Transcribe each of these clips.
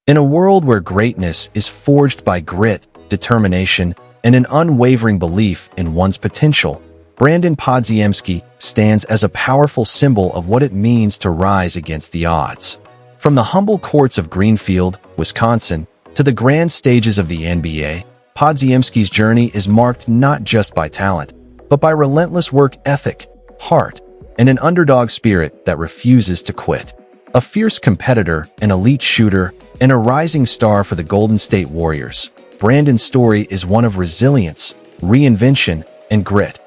In a world where greatness is forged by grit, determination, and an unwavering belief in one's potential, Brandin Podziemski stands as a powerful symbol of what it means to rise against the odds. From the humble courts of Greenfield, Wisconsin, to the grand stages of the NBA, Podziemski's journey is marked not just by talent, but by relentless work ethic, heart, and an underdog spirit that refuses to quit. A fierce competitor, an elite shooter, and a rising star for the Golden State Warriors, Brandin's story is one of resilience, reinvention, and grit,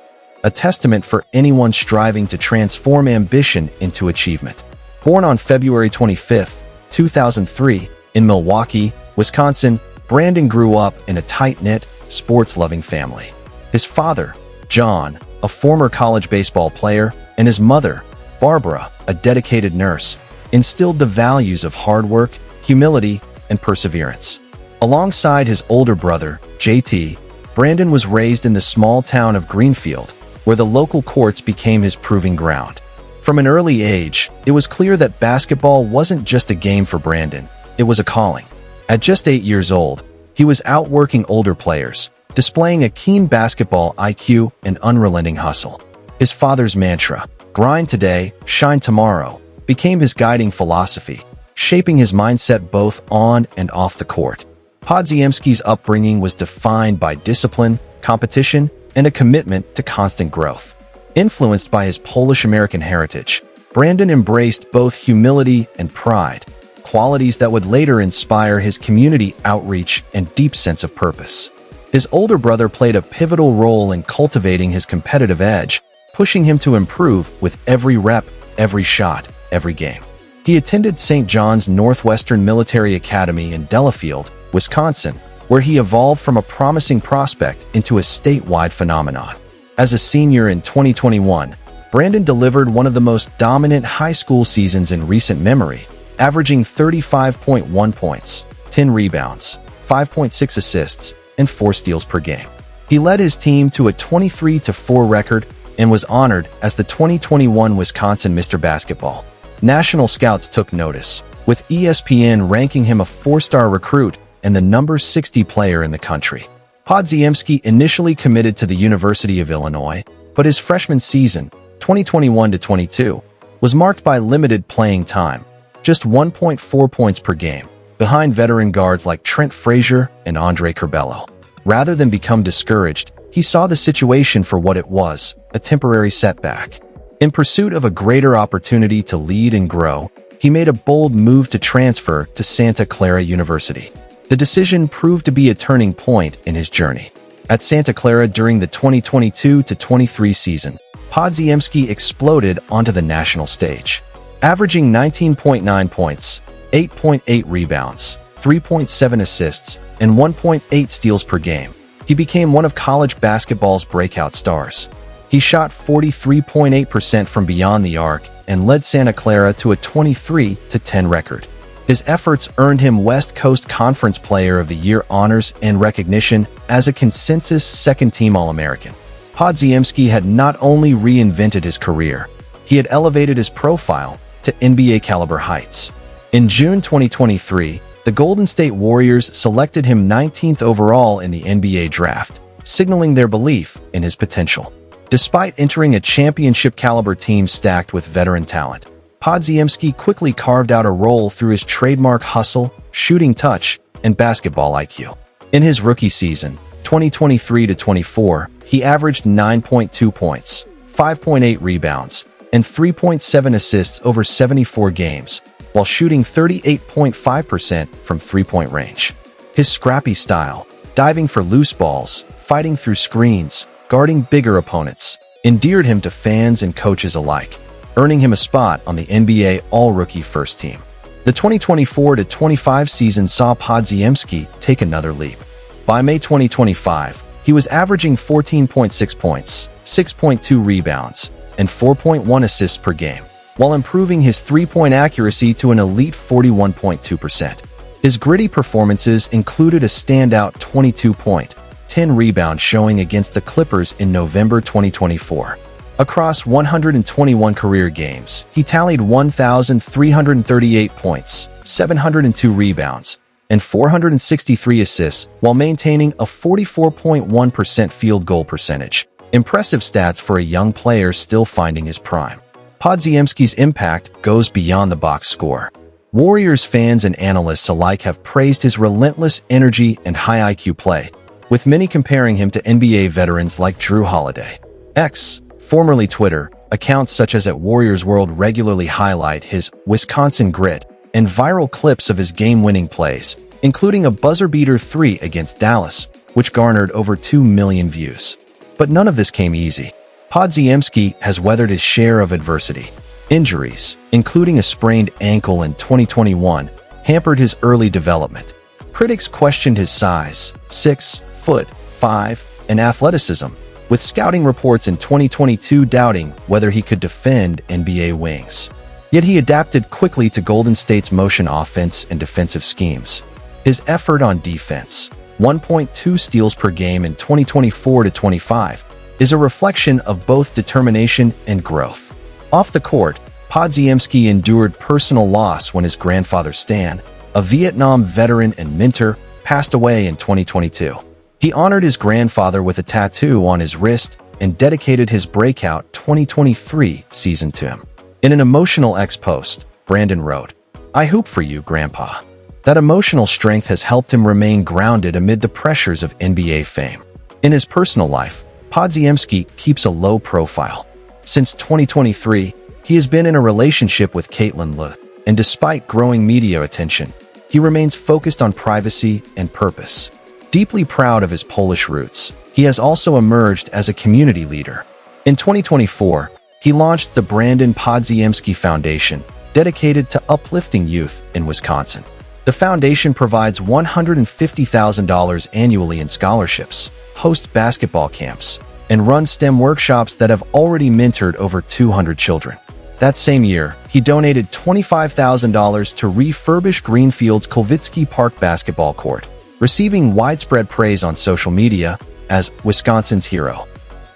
a testament for anyone striving to transform ambition into achievement. Born on February 25, 2003, in Milwaukee, Wisconsin, Brandin grew up in a tight-knit, sports-loving family. His father, John, a former college baseball player, and his mother, Barbara, a dedicated nurse, instilled the values of hard work, humility, and perseverance. Alongside his older brother, JT, Brandin was raised in the small town of Greenfield, where the local courts became his proving ground. From an early age, it was clear that basketball wasn't just a game for Brandin, it was a calling. At just 8 years old, he was outworking older players, displaying a keen basketball IQ and unrelenting hustle. His father's mantra, "Grind today, shine tomorrow," became his guiding philosophy, shaping his mindset both on and off the court. Podziemski's upbringing was defined by discipline, competition, and a commitment to constant growth. Influenced by his Polish-American heritage, Brandin embraced both humility and pride, qualities that would later inspire his community outreach and deep sense of purpose. His older brother played a pivotal role in cultivating his competitive edge, pushing him to improve with every rep, every shot, every game. He attended St. John's Northwestern Military Academy in Delafield, Wisconsin, where he evolved from a promising prospect into a statewide phenomenon. As a senior in 2021, Brandin delivered one of the most dominant high school seasons in recent memory, averaging 35.1 points, 10 rebounds, 5.6 assists, and 4 steals per game. He led his team to a 23-4 record and was honored as the 2021 Wisconsin Mr. Basketball. National scouts took notice, with ESPN ranking him a 4-star recruit and the number 60 player in the country. Podziemski initially committed to the University of Illinois, but his freshman season, 2021-22, was marked by limited playing time, just 1.4 points per game, behind veteran guards like Trent Frazier and Andre Curbelo. Rather than become discouraged, he saw the situation for what it was, a temporary setback. In pursuit of a greater opportunity to lead and grow, he made a bold move to transfer to Santa Clara University. The decision proved to be a turning point in his journey. At Santa Clara during the 2022-23 season, Podziemski exploded onto the national stage. Averaging 19.9 points, 8.8 rebounds, 3.7 assists, and 1.8 steals per game, he became one of college basketball's breakout stars. He shot 43.8% from beyond the arc and led Santa Clara to a 23-10 record. His efforts earned him West Coast Conference Player of the Year honors and recognition as a consensus second-team All-American. Podziemski had not only reinvented his career, he had elevated his profile to NBA-caliber heights. In June 2023, the Golden State Warriors selected him 19th overall in the NBA draft, signaling their belief in his potential. Despite entering a championship-caliber team stacked with veteran talent, Podziemski quickly carved out a role through his trademark hustle, shooting touch, and basketball IQ. In his rookie season, 2023-24, he averaged 9.2 points, 5.8 rebounds, and 3.7 assists over 74 games, while shooting 38.5% from three-point range. His scrappy style, diving for loose balls, fighting through screens, guarding bigger opponents, endeared him to fans and coaches alike, earning him a spot on the NBA All-Rookie First Team. The 2024-25 season saw Podziemski take another leap. By May 2025, he was averaging 14.6 points, 6.2 rebounds, and 4.1 assists per game, while improving his three-point accuracy to an elite 41.2%. His gritty performances included a standout 22-point, 10-rebound showing against the Clippers in November 2024. Across 121 career games, he tallied 1,338 points, 702 rebounds, and 463 assists while maintaining a 44.1% field goal percentage. Impressive stats for a young player still finding his prime. Podziemski's impact goes beyond the box score. Warriors fans and analysts alike have praised his relentless energy and high IQ play, with many comparing him to NBA veterans like Drew Holiday. X, formerly Twitter, accounts such as @Warriors World regularly highlight his Wisconsin grit and viral clips of his game-winning plays, including a buzzer-beater 3 against Dallas, which garnered over 2 million views. But none of this came easy. Podziemski has weathered his share of adversity. Injuries, including a sprained ankle in 2021, hampered his early development. Critics questioned his size, 6'5", and athleticism, with scouting reports in 2022 doubting whether he could defend NBA wings. Yet he adapted quickly to Golden State's motion offense and defensive schemes. His effort on defense, 1.2 steals per game in 2024-25, is a reflection of both determination and growth. Off the court, Podziemski endured personal loss when his grandfather Stan, a Vietnam veteran and mentor, passed away in 2022. He honored his grandfather with a tattoo on his wrist and dedicated his breakout 2023 season to him. In an emotional X-post, Brandin wrote, "I hoop for you, Grandpa." That emotional strength has helped him remain grounded amid the pressures of NBA fame. In his personal life, Podziemski keeps a low profile. Since 2023, he has been in a relationship with Caitlin Le, and despite growing media attention, he remains focused on privacy and purpose. Deeply proud of his Polish roots, he has also emerged as a community leader. In 2024, he launched the Brandin Podziemski Foundation, dedicated to uplifting youth in Wisconsin. The foundation provides $150,000 annually in scholarships, hosts basketball camps, and runs STEM workshops that have already mentored over 200 children. That same year, he donated $25,000 to refurbish Greenfield's Kolvitsky Park basketball court, receiving widespread praise on social media as Wisconsin's hero.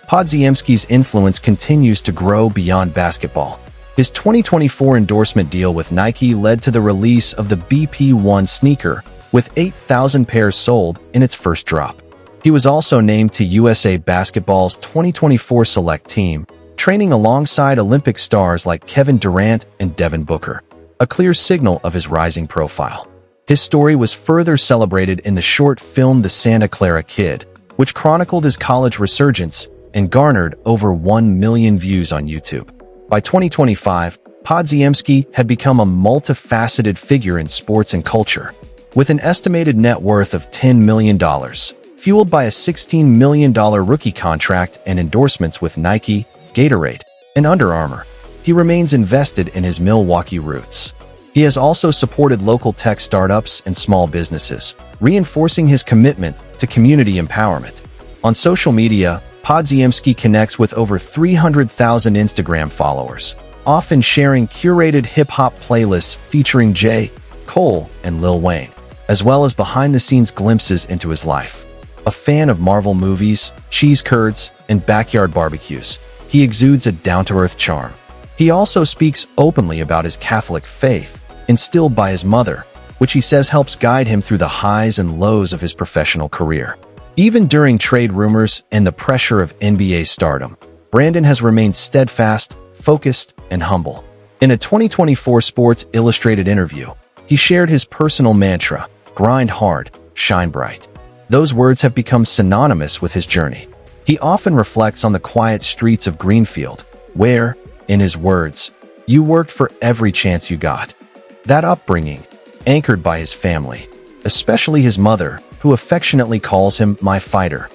Podziemski's influence continues to grow beyond basketball. His 2024 endorsement deal with Nike led to the release of the BP1 sneaker, with 8,000 pairs sold in its first drop. He was also named to USA Basketball's 2024 select team, training alongside Olympic stars like Kevin Durant and Devin Booker, a clear signal of his rising profile. His story was further celebrated in the short film The Santa Clara Kid, which chronicled his college resurgence and garnered over 1 million views on YouTube. By 2025, Podziemski had become a multifaceted figure in sports and culture, with an estimated net worth of $10 million. Fueled by a $16 million rookie contract and endorsements with Nike, Gatorade, and Under Armour. He remains invested in his Milwaukee roots. He has also supported local tech startups and small businesses, reinforcing his commitment to community empowerment. On social media, Podziemski connects with over 300,000 Instagram followers, often sharing curated hip-hop playlists featuring J. Cole and Lil Wayne, as well as behind-the-scenes glimpses into his life. A fan of Marvel movies, cheese curds, and backyard barbecues, he exudes a down-to-earth charm. He also speaks openly about his Catholic faith, instilled by his mother, which he says helps guide him through the highs and lows of his professional career. Even during trade rumors and the pressure of NBA stardom, Brandin has remained steadfast, focused, and humble. In a 2024 Sports Illustrated interview, he shared his personal mantra, "Grind hard, shine bright." Those words have become synonymous with his journey. He often reflects on the quiet streets of Greenfield, where, in his words, "You worked for every chance you got." That upbringing, anchored by his family, especially his mother, who affectionately calls him "my fighter,"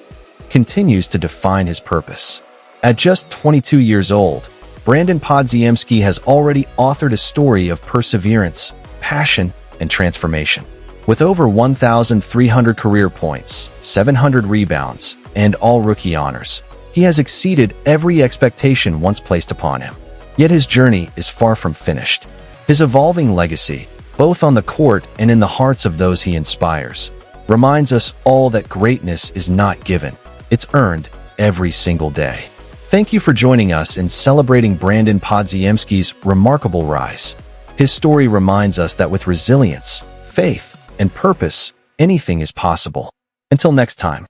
continues to define his purpose. At just 22 years old, Brandin Podziemski has already authored a story of perseverance, passion, and transformation. With over 1,300 career points, 700 rebounds, and all-rookie honors, he has exceeded every expectation once placed upon him. Yet his journey is far from finished. His evolving legacy, both on the court and in the hearts of those he inspires, reminds us all that greatness is not given, it's earned every single day. Thank you for joining us in celebrating Brandin Podziemski's remarkable rise. His story reminds us that with resilience, faith, and purpose, anything is possible. Until next time.